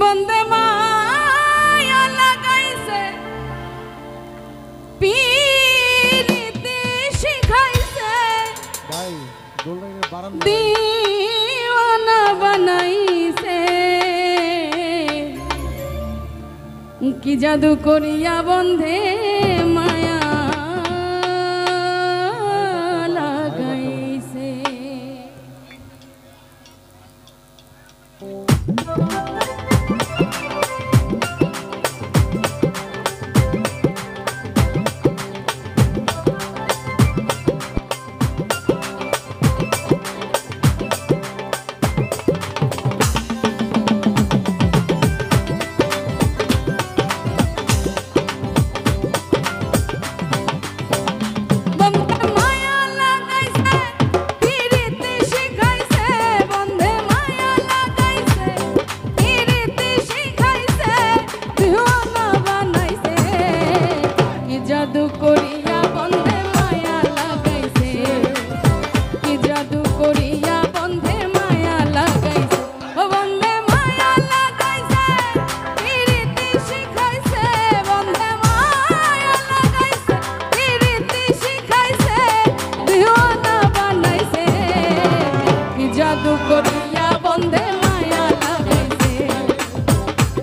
বন্দে মায়া লাগাইছে পীরিতি শিখাইছে ভাই গোল্ডেনের বারান্দা দিওয়ানা বানাইছে কি জাদু করিয়া বন্ধে মায়া লাগাইছে। জাদু করিয়া বন্ধে মায়া লাগাইছে কি জাদু করিয়া বন্ধে মায়া লাগাইছে ও বন্ধে মায়া লাগাইছে পীরিতি শিখাইছে বন্ধে মায়া লাগাইছে পীরিতি শিখাইছে দিওয়ানা বানাইছে কি জাদু করিয়া বন্ধে মায়া লাগাইছে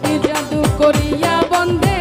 কি জাদু করিয়া বন্ধে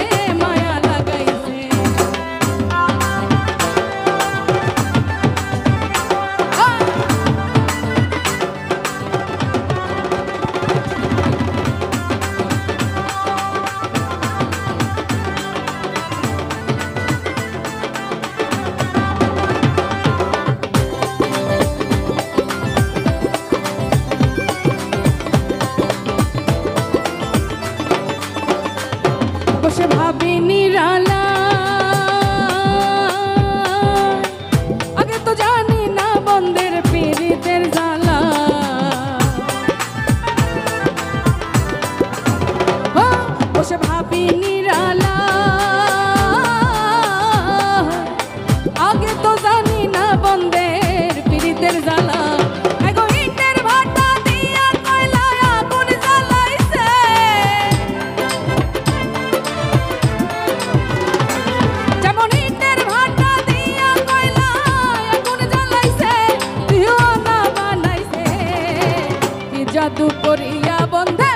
বসে ভাবি নিরালা আগে তো জানি না বন্ধের পীরিতের জ্বালা বসে ভাবি নিরালা আগে তো জানি না বন্ধের পীরিতের জ্বালা জাদু করিয়া বন্ধে